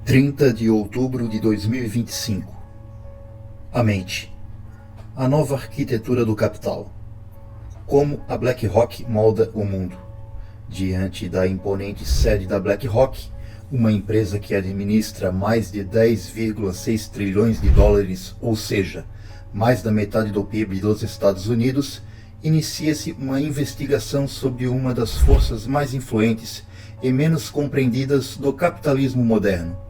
30 de outubro de 2025. A mente. A nova arquitetura do capital. Como a BlackRock molda o mundo. Diante da imponente sede da BlackRock, uma empresa que administra mais de 10,6 trilhões de dólares, ou seja, mais da metade do PIB dos Estados Unidos, inicia-se uma investigação sobre uma das forças mais influentes e menos compreendidas do capitalismo moderno.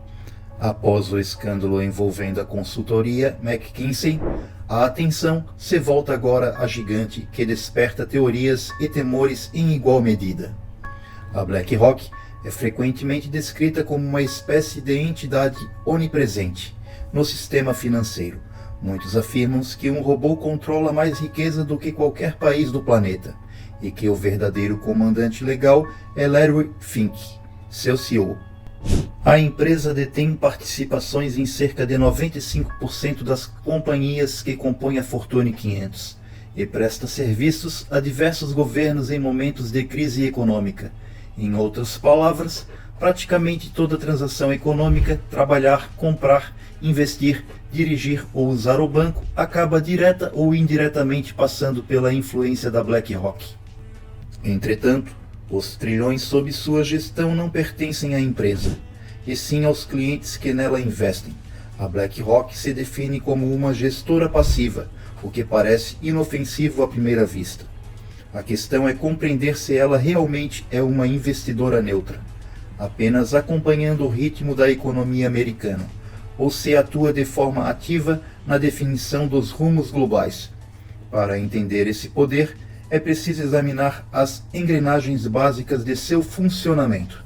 Após o escândalo envolvendo a consultoria McKinsey, a atenção se volta agora à gigante que desperta teorias e temores em igual medida. A BlackRock é frequentemente descrita como uma espécie de entidade onipresente no sistema financeiro. Muitos afirmam que um robô controla mais riqueza do que qualquer país do planeta e que o verdadeiro comandante legal é Larry Fink, seu CEO. A empresa detém participações em cerca de 95% das companhias que compõem a Fortune 500 e presta serviços a diversos governos em momentos de crise econômica. Em outras palavras, praticamente toda transação econômica, trabalhar, comprar, investir, dirigir ou usar o banco, acaba direta ou indiretamente passando pela influência da BlackRock. Entretanto, os trilhões sob sua gestão não pertencem à empresa, e sim aos clientes que nela investem. A BlackRock se define como uma gestora passiva, o que parece inofensivo à primeira vista. A questão é compreender se ela realmente é uma investidora neutra, apenas acompanhando o ritmo da economia americana, ou se atua de forma ativa na definição dos rumos globais. Para entender esse poder, é preciso examinar as engrenagens básicas de seu funcionamento.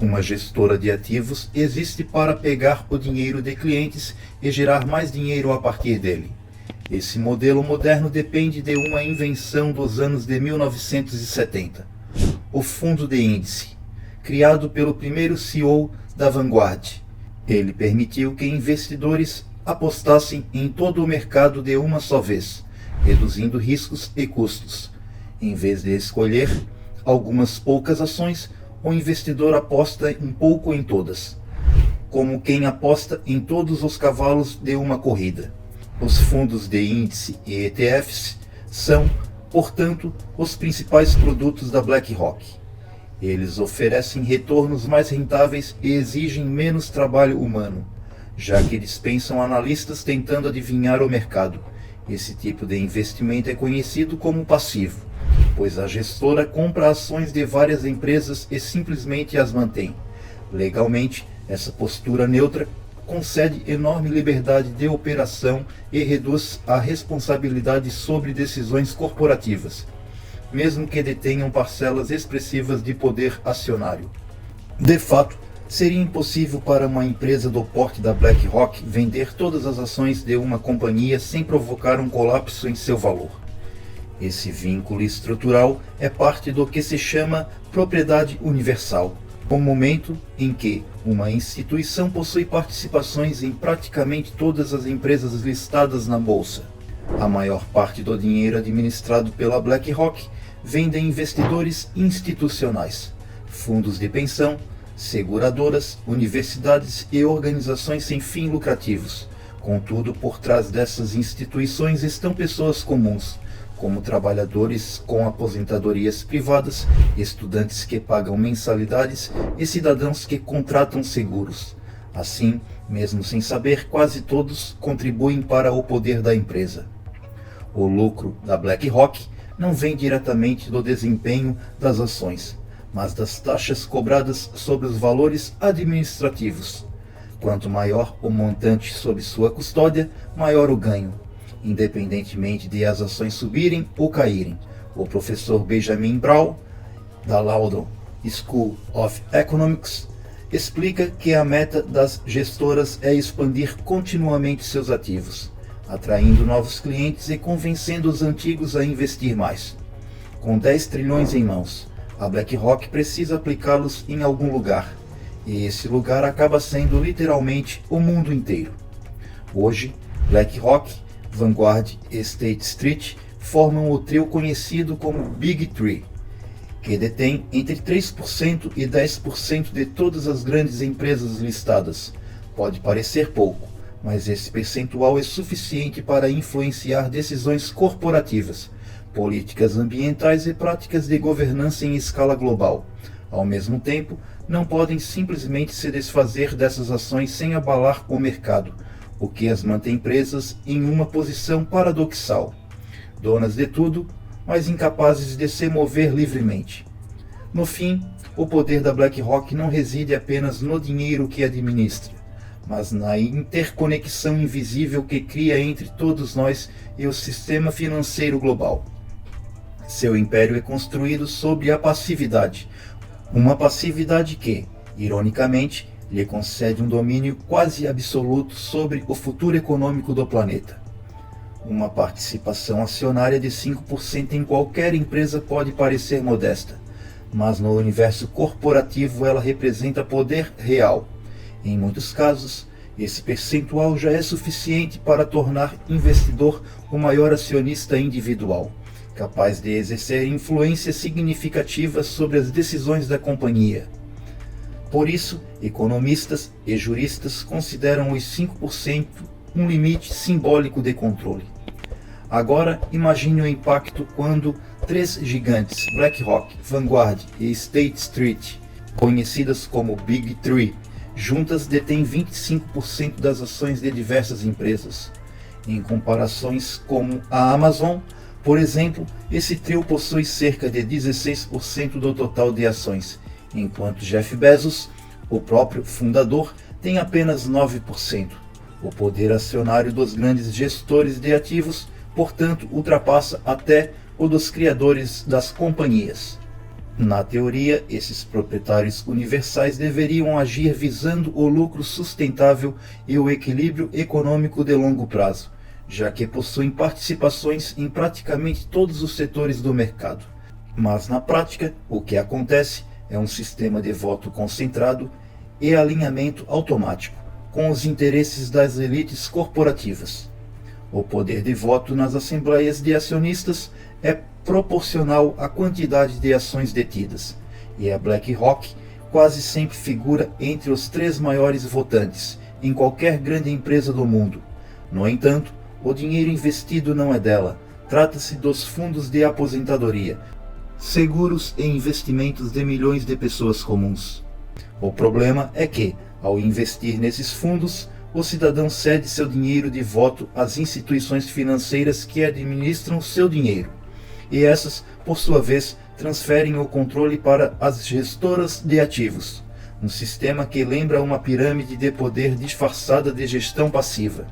Uma gestora de ativos existe para pegar o dinheiro de clientes e gerar mais dinheiro a partir dele. Esse modelo moderno depende de uma invenção dos anos de 1970, o fundo de índice, criado pelo primeiro CEO da Vanguard. Ele permitiu que investidores apostassem em todo o mercado de uma só vez, reduzindo riscos e custos. Em vez de escolher algumas poucas ações, o investidor aposta um pouco em todas, como quem aposta em todos os cavalos de uma corrida. Os fundos de índice e ETFs são, portanto, os principais produtos da BlackRock. Eles oferecem retornos mais rentáveis e exigem menos trabalho humano, já que dispensam analistas tentando adivinhar o mercado. Esse tipo de investimento é conhecido como passivo, pois a gestora compra ações de várias empresas e simplesmente as mantém. Legalmente, essa postura neutra concede enorme liberdade de operação e reduz a responsabilidade sobre decisões corporativas, mesmo que detenham parcelas expressivas de poder acionário. De fato, seria impossível para uma empresa do porte da BlackRock vender todas as ações de uma companhia sem provocar um colapso em seu valor. Esse vínculo estrutural é parte do que se chama propriedade universal, o momento em que uma instituição possui participações em praticamente todas as empresas listadas na bolsa. A maior parte do dinheiro administrado pela BlackRock vem de investidores institucionais, fundos de pensão, seguradoras, universidades e organizações sem fins lucrativos. Contudo, por trás dessas instituições estão pessoas comuns, como trabalhadores com aposentadorias privadas, estudantes que pagam mensalidades e cidadãos que contratam seguros. Assim, mesmo sem saber, quase todos contribuem para o poder da empresa. O lucro da BlackRock não vem diretamente do desempenho das ações, mas das taxas cobradas sobre os valores administrativos. Quanto maior o montante sob sua custódia, maior o ganho, independentemente de as ações subirem ou caírem. O professor Benjamin Brown, da London School of Economics, explica que a meta das gestoras é expandir continuamente seus ativos, atraindo novos clientes e convencendo os antigos a investir mais. Com 10 trilhões em mãos, a BlackRock precisa aplicá-los em algum lugar, e esse lugar acaba sendo literalmente o mundo inteiro. Hoje, BlackRock, Vanguard e State Street formam o trio conhecido como Big Three, que detém entre 3% e 10% de todas as grandes empresas listadas. Pode parecer pouco, mas esse percentual é suficiente para influenciar decisões corporativas, políticas ambientais e práticas de governança em escala global. Ao mesmo tempo, não podem simplesmente se desfazer dessas ações sem abalar o mercado, o que as mantém presas em uma posição paradoxal, donas de tudo, mas incapazes de se mover livremente. No fim, o poder da BlackRock não reside apenas no dinheiro que administra, mas na interconexão invisível que cria entre todos nós e o sistema financeiro global. Seu império é construído sobre a passividade, uma passividade que, ironicamente, lhe concede um domínio quase absoluto sobre o futuro econômico do planeta. Uma participação acionária de 5% em qualquer empresa pode parecer modesta, mas no universo corporativo ela representa poder real. Em muitos casos, esse percentual já é suficiente para tornar investidor o maior acionista individual, capaz de exercer influência significativa sobre as decisões da companhia. Por isso, economistas e juristas consideram os 5% um limite simbólico de controle. Agora, imagine o impacto quando três gigantes, BlackRock, Vanguard e State Street, conhecidas como Big Three, juntas detêm 25% das ações de diversas empresas. Em comparações como a Amazon, por exemplo, esse trio possui cerca de 16% do total de ações, enquanto Jeff Bezos, o próprio fundador, tem apenas 9%. O poder acionário dos grandes gestores de ativos, portanto, ultrapassa até o dos criadores das companhias. Na teoria, esses proprietários universais deveriam agir visando o lucro sustentável e o equilíbrio econômico de longo prazo, já que possuem participações em praticamente todos os setores do mercado. Mas na prática, o que acontece é um sistema de voto concentrado e alinhamento automático com os interesses das elites corporativas. O poder de voto nas assembleias de acionistas é proporcional à quantidade de ações detidas, e a BlackRock quase sempre figura entre os 3 maiores votantes em qualquer grande empresa do mundo. No entanto, o dinheiro investido não é dela, trata-se dos fundos de aposentadoria, seguros e investimentos de milhões de pessoas comuns. O problema é que, ao investir nesses fundos, o cidadão cede seu dinheiro de voto às instituições financeiras que administram seu dinheiro, e essas, por sua vez, transferem o controle para as gestoras de ativos, um sistema que lembra uma pirâmide de poder disfarçada de gestão passiva.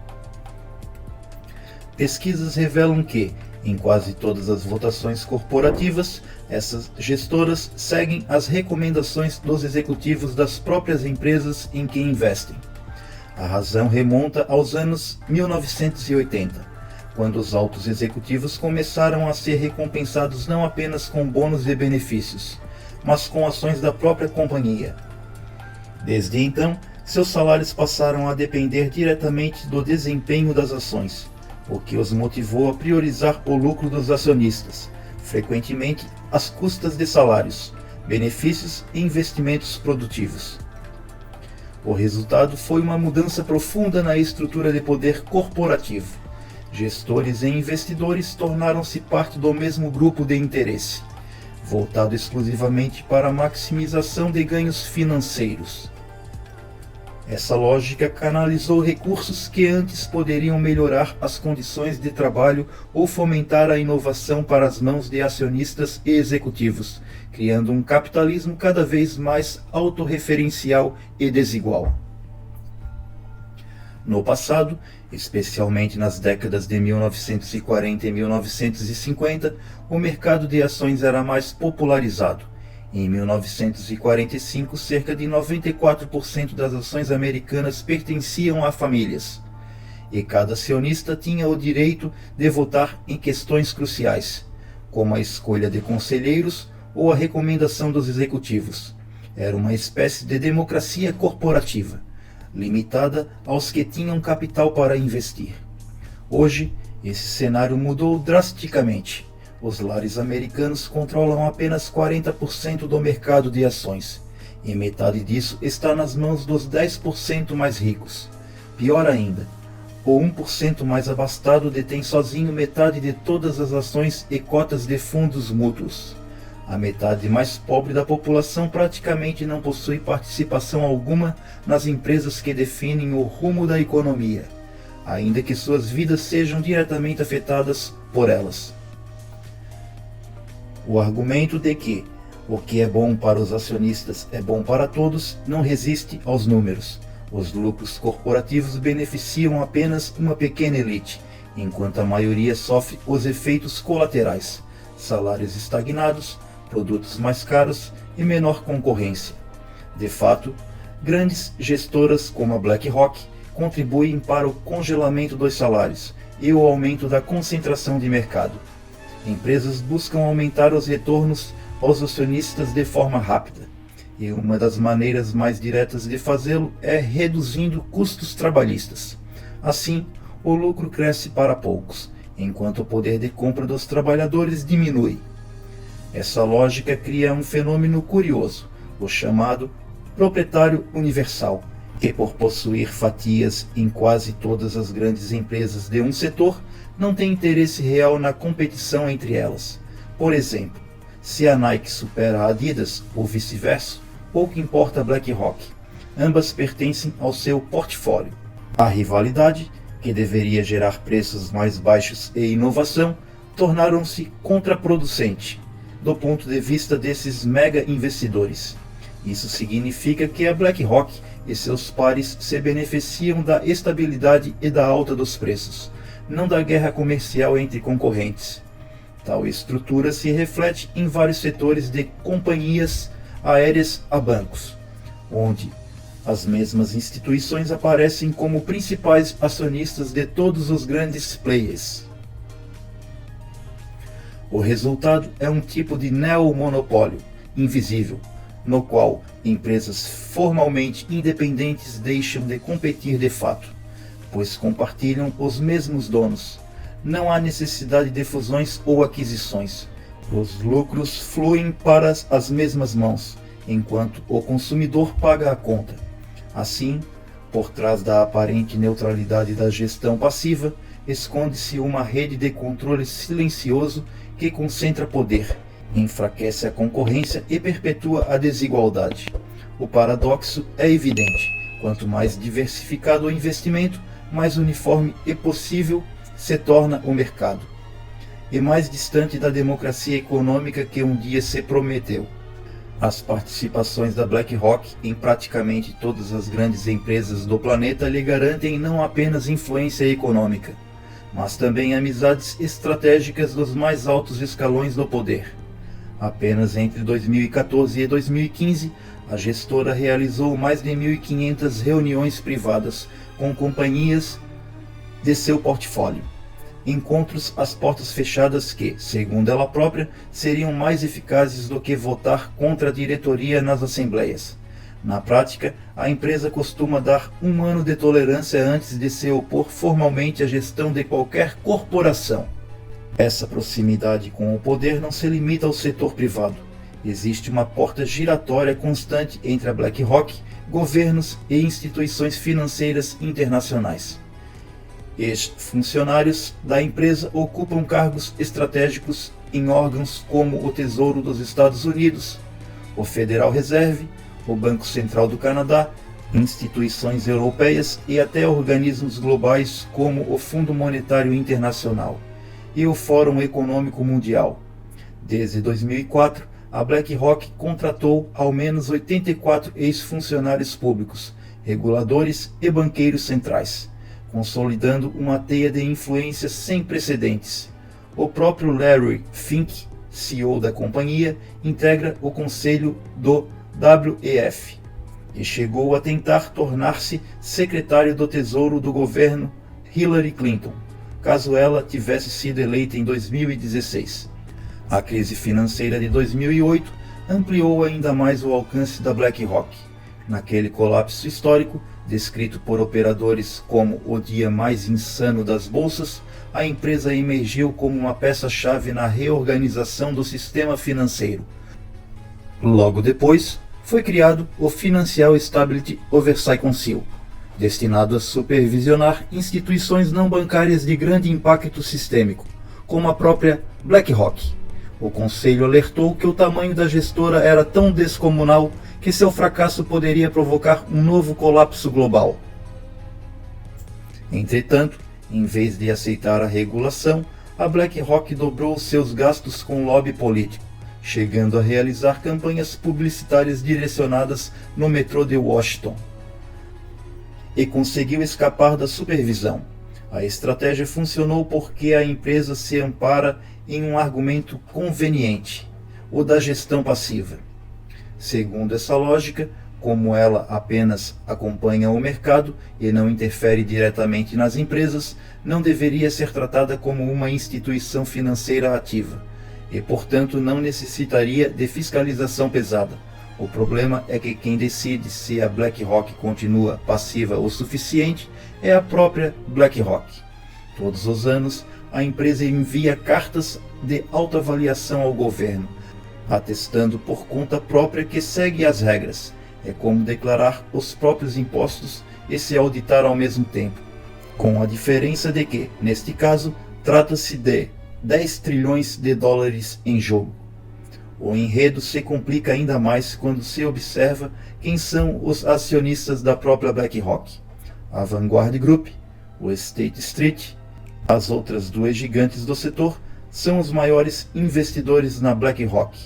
Pesquisas revelam que, em quase todas as votações corporativas, essas gestoras seguem as recomendações dos executivos das próprias empresas em que investem. A razão remonta aos anos 1980, quando os altos executivos começaram a ser recompensados não apenas com bônus de benefícios, mas com ações da própria companhia. Desde então, seus salários passaram a depender diretamente do desempenho das ações, o que os motivou a priorizar o lucro dos acionistas, frequentemente às custas de salários, benefícios e investimentos produtivos. O resultado foi uma mudança profunda na estrutura de poder corporativo. Gestores e investidores tornaram-se parte do mesmo grupo de interesse, voltado exclusivamente para a maximização de ganhos financeiros. Essa lógica canalizou recursos que antes poderiam melhorar as condições de trabalho ou fomentar a inovação para as mãos de acionistas e executivos, criando um capitalismo cada vez mais autorreferencial e desigual. No passado, especialmente nas décadas de 1940 e 1950, o mercado de ações era mais popularizado. Em 1945, cerca de 94% das ações americanas pertenciam a famílias, e cada acionista tinha o direito de votar em questões cruciais, como a escolha de conselheiros ou a recomendação dos executivos. Era uma espécie de democracia corporativa, limitada aos que tinham capital para investir. Hoje, esse cenário mudou drasticamente. os lares americanos controlam apenas 40% do mercado de ações, e metade disso está nas mãos dos 10% mais ricos. Pior ainda, o 1% mais abastado detém sozinho metade de todas as ações e cotas de fundos mútuos. A metade mais pobre da população praticamente não possui participação alguma nas empresas que definem o rumo da economia, ainda que suas vidas sejam diretamente afetadas por elas. O argumento de que o que é bom para os acionistas é bom para todos não resiste aos números. Os lucros corporativos beneficiam apenas uma pequena elite, enquanto a maioria sofre os efeitos colaterais: salários estagnados, produtos mais caros e menor concorrência. De fato, grandes gestoras como a BlackRock contribuem para o congelamento dos salários e o aumento da concentração de mercado. Empresas buscam aumentar os retornos aos acionistas de forma rápida, e uma das maneiras mais diretas de fazê-lo é reduzindo custos trabalhistas. Assim, o lucro cresce para poucos, enquanto o poder de compra dos trabalhadores diminui. Essa lógica cria um fenômeno curioso, o chamado proprietário universal, que por possuir fatias em quase todas as grandes empresas de um setor, não tem interesse real na competição entre elas. Por exemplo, se a Nike supera a Adidas ou vice-versa, pouco importa a BlackRock. Ambas pertencem ao seu portfólio. A rivalidade, que deveria gerar preços mais baixos e inovação, tornaram-se contraproducente do ponto de vista desses mega investidores. Isso significa que a BlackRock e seus pares se beneficiam da estabilidade e da alta dos preços, não da guerra comercial entre concorrentes. Tal estrutura se reflete em vários setores, de companhias aéreas a bancos, onde as mesmas instituições aparecem como principais acionistas de todos os grandes players. O resultado é um tipo de neomonopólio invisível, no qual empresas formalmente independentes deixam de competir de fato, pois compartilham os mesmos donos. Não há necessidade de fusões ou aquisições. Os lucros fluem para as mesmas mãos, enquanto o consumidor paga a conta. Assim, por trás da aparente neutralidade da gestão passiva, esconde-se uma rede de controle silencioso que concentra poder, enfraquece a concorrência e perpetua a desigualdade. O paradoxo é evidente: quanto mais diversificado o investimento, mais uniforme e possível se torna o mercado, e mais distante da democracia econômica que um dia se prometeu. As participações da BlackRock em praticamente todas as grandes empresas do planeta lhe garantem não apenas influência econômica, mas também amizades estratégicas dos mais altos escalões do poder. Apenas entre 2014 e 2015, a gestora realizou mais de 1.500 reuniões privadas com companhias de seu portfólio. Encontros às portas fechadas que, segundo ela própria, seriam mais eficazes do que votar contra a diretoria nas assembleias. Na prática, a empresa costuma dar 1 ano de tolerância antes de se opor formalmente à gestão de qualquer corporação. Essa proximidade com o poder não se limita ao setor privado. Existe uma porta giratória constante entre a BlackRock, governos e instituições financeiras internacionais. Ex-funcionários da empresa ocupam cargos estratégicos em órgãos como o Tesouro dos Estados Unidos, o Federal Reserve, o Banco Central do Canadá, instituições europeias e até organismos globais como o Fundo Monetário Internacional e o Fórum Econômico Mundial. Desde 2004, a BlackRock contratou ao menos 84 ex-funcionários públicos, reguladores e banqueiros centrais, consolidando uma teia de influência sem precedentes. O próprio Larry Fink, CEO da companhia, integra o conselho do WEF e chegou a tentar tornar-se secretário do Tesouro do governo Hillary Clinton, caso ela tivesse sido eleita em 2016. A crise financeira de 2008 ampliou ainda mais o alcance da BlackRock. Naquele colapso histórico, descrito por operadores como o dia mais insano das bolsas, a empresa emergiu como uma peça-chave na reorganização do sistema financeiro. Logo depois, foi criado o Financial Stability Oversight Council, destinado a supervisionar instituições não bancárias de grande impacto sistêmico, como a própria BlackRock. O conselho alertou que o tamanho da gestora era tão descomunal que seu fracasso poderia provocar um novo colapso global. Entretanto, em vez de aceitar a regulação, a BlackRock dobrou seus gastos com lobby político, chegando a realizar campanhas publicitárias direcionadas no metrô de Washington, e conseguiu escapar da supervisão. A estratégia funcionou porque a empresa se ampara em um argumento conveniente, o da gestão passiva. Segundo essa lógica, como ela apenas acompanha o mercado e não interfere diretamente nas empresas, não deveria ser tratada como uma instituição financeira ativa, e portanto não necessitaria de fiscalização pesada. O problema é que quem decide se a BlackRock continua passiva o suficiente é a própria BlackRock. Todos os anos, a empresa envia cartas de autoavaliação ao governo, atestando por conta própria que segue as regras. É como declarar os próprios impostos e se auditar ao mesmo tempo, com a diferença de que, neste caso, trata-se de 10 trilhões de dólares em jogo. O enredo se complica ainda mais quando se observa quem são os acionistas da própria BlackRock. A Vanguard Group, o State Street, as outras duas gigantes do setor, são os maiores investidores na BlackRock.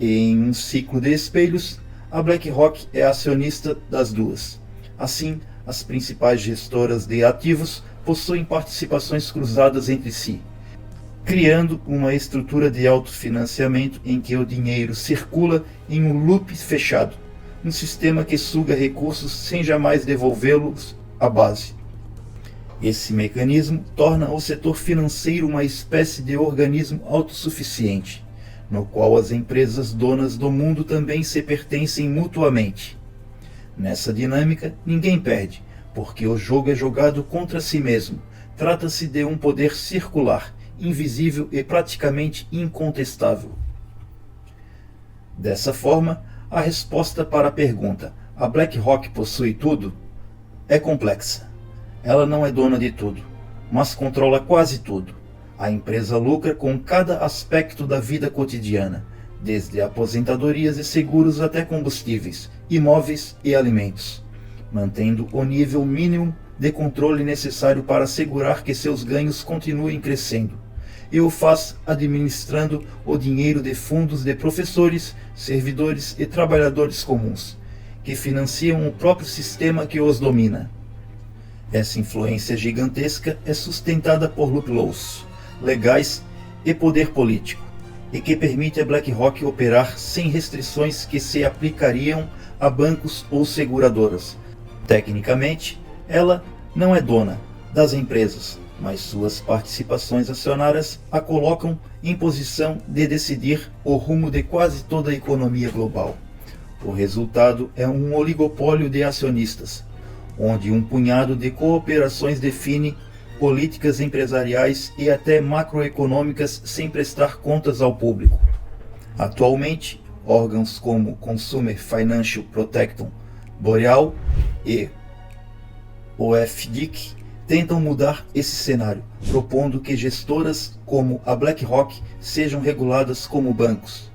E em um ciclo de espelhos, a BlackRock é acionista das duas. Assim, as principais gestoras de ativos possuem participações cruzadas entre si, criando uma estrutura de autofinanciamento em que o dinheiro circula em um loop fechado, um sistema que suga recursos sem jamais devolvê-los à base. Esse mecanismo torna o setor financeiro uma espécie de organismo autossuficiente, no qual as empresas donas do mundo também se pertencem mutuamente. Nessa dinâmica, ninguém perde, porque o jogo é jogado contra si mesmo. Trata-se de um poder circular, invisível e praticamente incontestável. Dessa forma, a resposta para a pergunta "a BlackRock possui tudo?" é complexa. Ela não é dona de tudo, mas controla quase tudo. A empresa lucra com cada aspecto da vida cotidiana, desde aposentadorias e seguros até combustíveis, imóveis e alimentos, mantendo o nível mínimo de controle necessário para assegurar que seus ganhos continuem crescendo, e o faz administrando o dinheiro de fundos de professores, servidores e trabalhadores comuns, que financiam o próprio sistema que os domina. Essa influência gigantesca é sustentada por loopholes legais e poder político, e que permite a BlackRock operar sem restrições que se aplicariam a bancos ou seguradoras. Tecnicamente, ela não é dona das empresas, mas suas participações acionárias a colocam em posição de decidir o rumo de quase toda a economia global. O resultado é um oligopólio de acionistas, onde um punhado de cooperações define políticas empresariais e até macroeconômicas sem prestar contas ao público. Atualmente, órgãos como Consumer Financial Protection Board e o FDIC tentam mudar esse cenário, propondo que gestoras como a BlackRock sejam reguladas como bancos.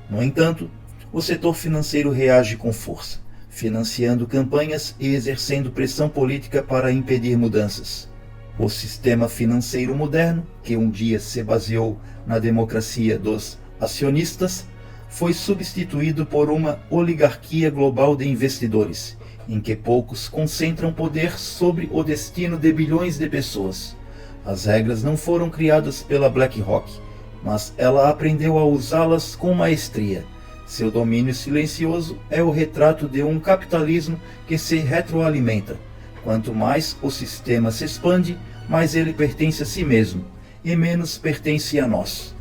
No entanto, o setor financeiro reage com força, financiando campanhas e exercendo pressão política para impedir mudanças. O sistema financeiro moderno, que um dia se baseou na democracia dos acionistas, foi substituído por uma oligarquia global de investidores, em que poucos concentram poder sobre o destino de bilhões de pessoas. As regras não foram criadas pela BlackRock, mas ela aprendeu a usá-las com maestria. Seu domínio silencioso é o retrato de um capitalismo que se retroalimenta. Quanto mais o sistema se expande, mais ele pertence a si mesmo, e menos pertence a nós.